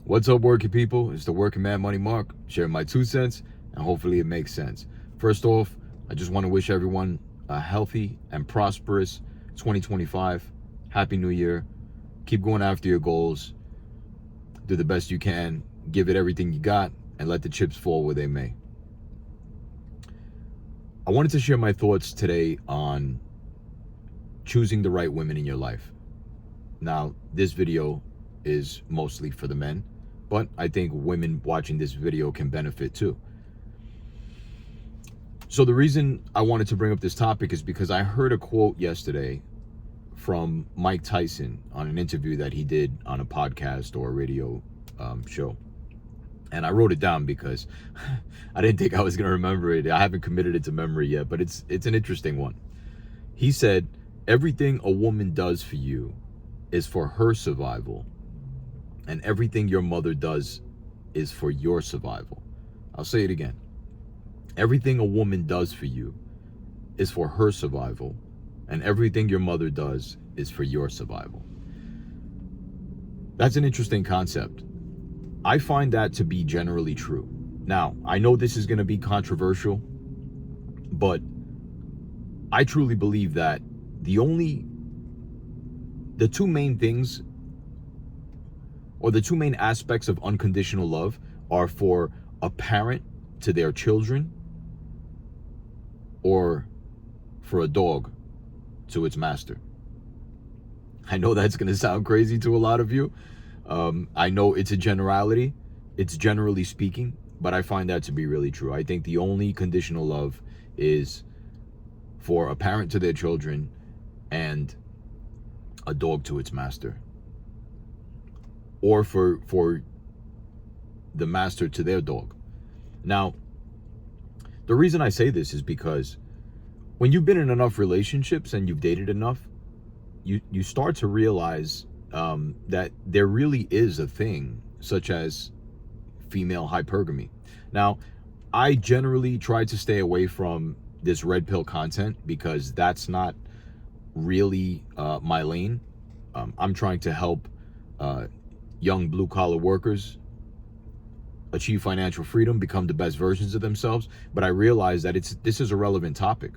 What's up, working people? It's the Working Man Money Mark, sharing my 2 cents, and hopefully it makes sense. First off, I just want to wish everyone a healthy and prosperous 2025. Happy New Year. Keep going after your goals. Do the best you can. Give it everything you got, and let the chips fall where they may. I wanted to share my thoughts today on choosing the right women in your life. Now, this video is mostly for the men, but I think women watching this video can benefit too. So the reason I wanted to bring up this topic is because I heard a quote yesterday from Mike Tyson on an interview that he did on a podcast or a radio show. And I wrote it down because I didn't think I was going to remember it. I haven't committed it to memory yet, but it's an interesting one. He said, everything a woman does for you is for her survival, and everything your mother does is for your survival. I'll say it again. Everything a woman does for you is for her survival, and everything your mother does is for your survival. That's an interesting concept. I find that to be generally true. Now, I know this is going to be controversial, but I truly believe that the two main things, or the two main aspects of unconditional love, are for a parent to their children, or for a dog to its master. I know that's going to sound crazy to a lot of you. I know it's a generality. It's generally speaking, but I find that to be really true. I think the only conditional love is for a parent to their children and a dog to its master, or for the master to their dog. Now, the reason I say this is because when you've been in enough relationships and you've dated enough, you start to realize that there really is a thing such as female hypergamy. Now, I generally try to stay away from this red pill content because that's not really my lane. I'm trying to help young blue-collar workers achieve financial freedom, become the best versions of themselves. But I realize that this is a relevant topic.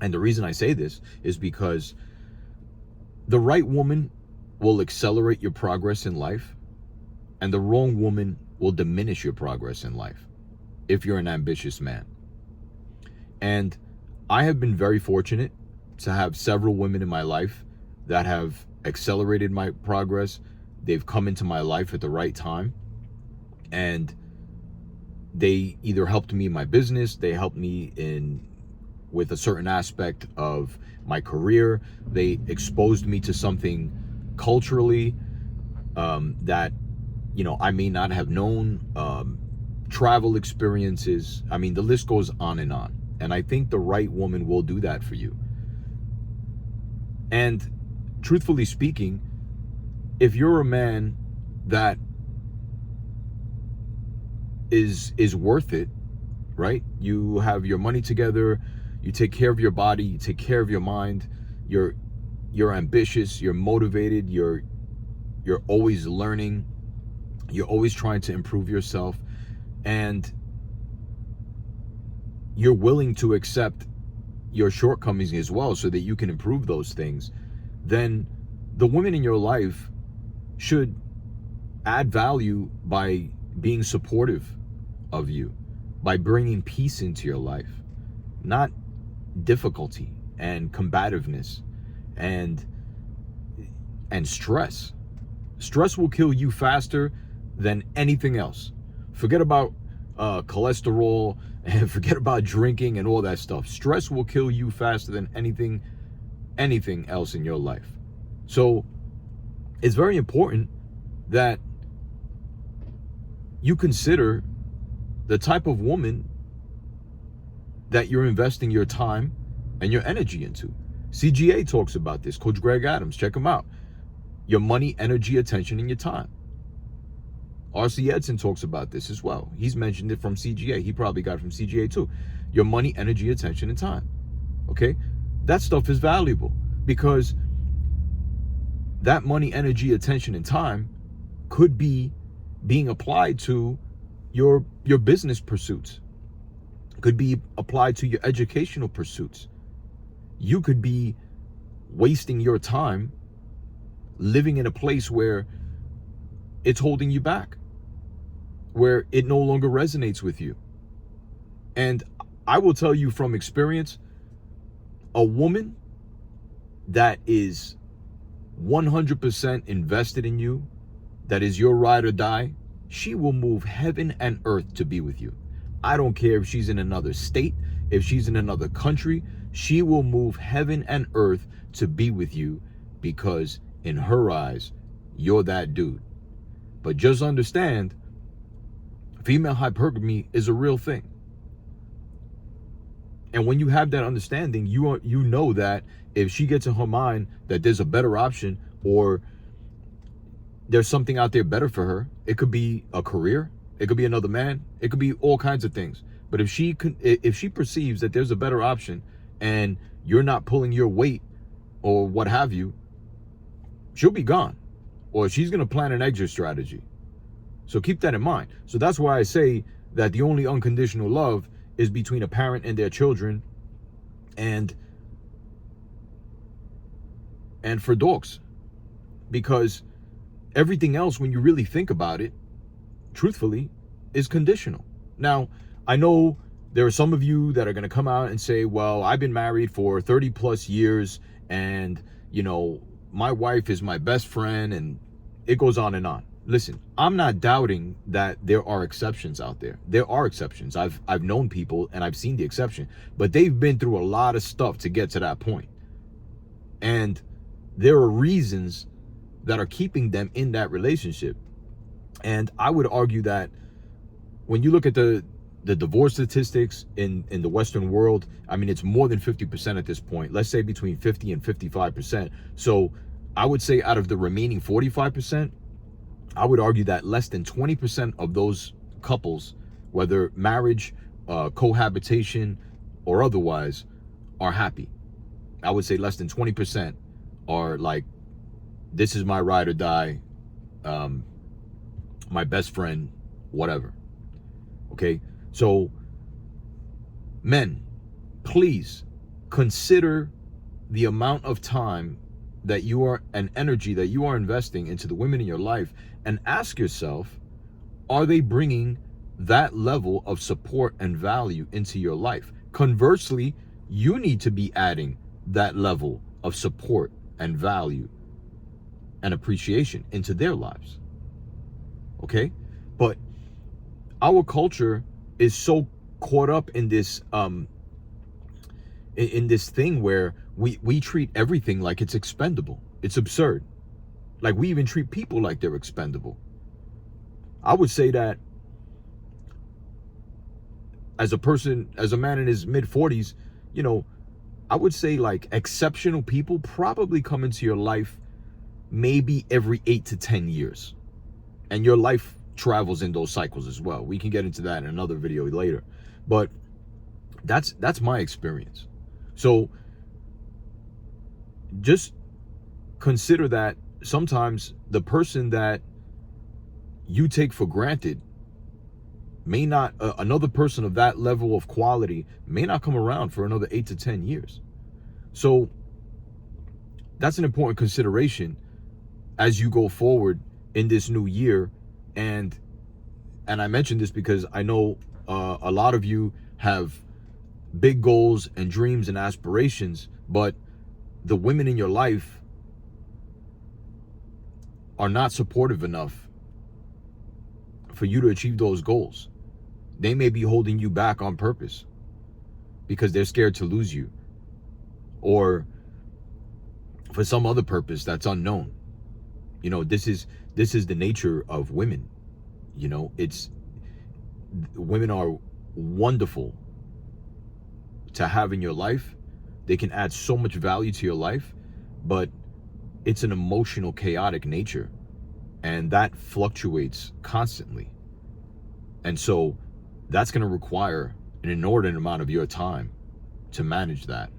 And the reason I say this is because the right woman will accelerate your progress in life, and the wrong woman will diminish your progress in life if you're an ambitious man. And I have been very fortunate to have several women in my life that have accelerated my progress. They've come into my life at the right time, and they either helped me in my business, they helped me with a certain aspect of my career, they exposed me to something culturally that I may not have known, travel experiences. I mean, the list goes on. And I think the right woman will do that for you. And truthfully speaking, if you're a man that is worth it, right? You have your money together, you take care of your body, you take care of your mind, you're ambitious, you're motivated, you're always learning, you're always trying to improve yourself, and you're willing to accept your shortcomings as well so that you can improve those things, then the women in your life should add value by being supportive of you, by bringing peace into your life, not difficulty and combativeness and stress. Stress will kill you faster than anything else. Forget about cholesterol and forget about drinking and all that stuff. Stress will kill you faster than anything else in your life. So it's very important that you consider the type of woman that you're investing your time and your energy into. CGA talks about this. Coach Greg Adams, check him out. Your money, energy, attention, and your time. R.C. Edson talks about this as well. He's mentioned it from CGA. He probably got it from CGA too. Your money, energy, attention, and time. Okay? That stuff is valuable because that money, energy, attention, and time could be being applied to your business pursuits. It could be applied to your educational pursuits. You could be wasting your time living in a place where it's holding you back, where it no longer resonates with you. And I will tell you from experience, a woman that is 100% invested in you, that is your ride or die, she will move heaven and earth to be with you. I don't care if she's in another state, if she's in another country, she will move heaven and earth to be with you, because in her eyes, you're that dude. But just understand, female hypergamy is a real thing. And when you have that understanding, you know that if she gets in her mind that there's a better option, or there's something out there better for her, it could be a career, it could be another man, it could be all kinds of things. But if she perceives that there's a better option and you're not pulling your weight or what have you, she'll be gone, or she's going to plan an exit strategy. So keep that in mind. So that's why I say that the only unconditional love is between a parent and their children, and for dogs. Because everything else, when you really think about it, truthfully, is conditional. Now, I know there are some of you that are going to come out and say, well, I've been married for 30 plus years, and, you know, my wife is my best friend, and it goes on and on. Listen, I'm not doubting that there are exceptions out there. There are exceptions. I've known people and I've seen the exception, but they've been through a lot of stuff to get to that point. And there are reasons that are keeping them in that relationship. And I would argue that when you look at the divorce statistics in the Western world, I mean, it's more than 50% at this point. Let's say between 50 and 55%. So I would say out of the remaining 45%, I would argue that less than 20% of those couples, whether marriage, cohabitation, or otherwise, are happy. I would say less than 20% are like, this is my ride or die, my best friend, whatever. Okay? So, men, please consider the amount of time that you are, and energy that you are investing into the women in your life, and ask yourself, are they bringing that level of support and value into your life? Conversely, you need to be adding that level of support and value and appreciation into their lives. Okay? But our culture is so caught up in this thing where we treat everything like it's expendable. It's absurd. Like, we even treat people like they're expendable. I would say that as a man in his mid-40s, you know, I would say like exceptional people probably come into your life maybe every 8 to 10 years. And your life travels in those cycles as well. We can get into that in another video later. But that's my experience. So just consider that sometimes the person that you take for granted may not, another person of that level of quality may not come around for another 8 to 10 years. So that's an important consideration as you go forward in this new year. And I mention this because I know a lot of you have big goals and dreams and aspirations, but the women in your life are not supportive enough for you to achieve those goals. They may be holding you back on purpose because they're scared to lose you, or for some other purpose that's unknown. You know, this is the nature of women. You know, women are wonderful to have in your life. They can add so much value to your life, but it's an emotional, chaotic nature, and that fluctuates constantly. And so that's going to require an inordinate amount of your time to manage that.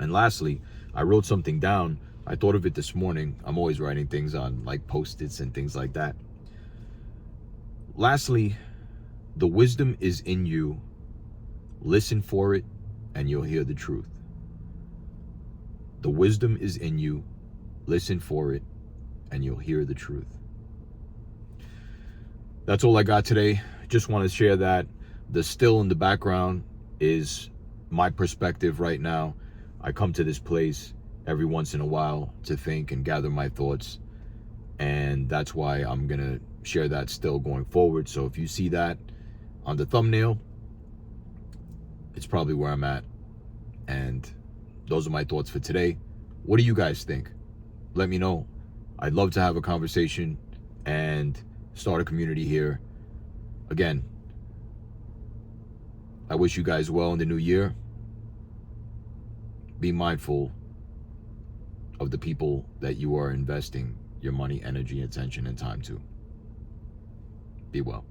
And lastly, I wrote something down. I thought of it this morning. I'm always writing things on like Post-its and things like that. Lastly, the wisdom is in you. Listen for it, and you'll hear the truth. The wisdom is in you. Listen for it, and you'll hear the truth. That's all I got today. Just want to share that. The still in the background is my perspective right now. I come to this place every once in a while to think and gather my thoughts. And that's why I'm going to share that still going forward. So if you see that on the thumbnail, it's probably where I'm at. And those are my thoughts for today. What do you guys think? Let me know. I'd love to have a conversation and start a community here. Again, I wish you guys well in the new year. Be mindful of the people that you are investing your money, energy, attention, and time to. Be well.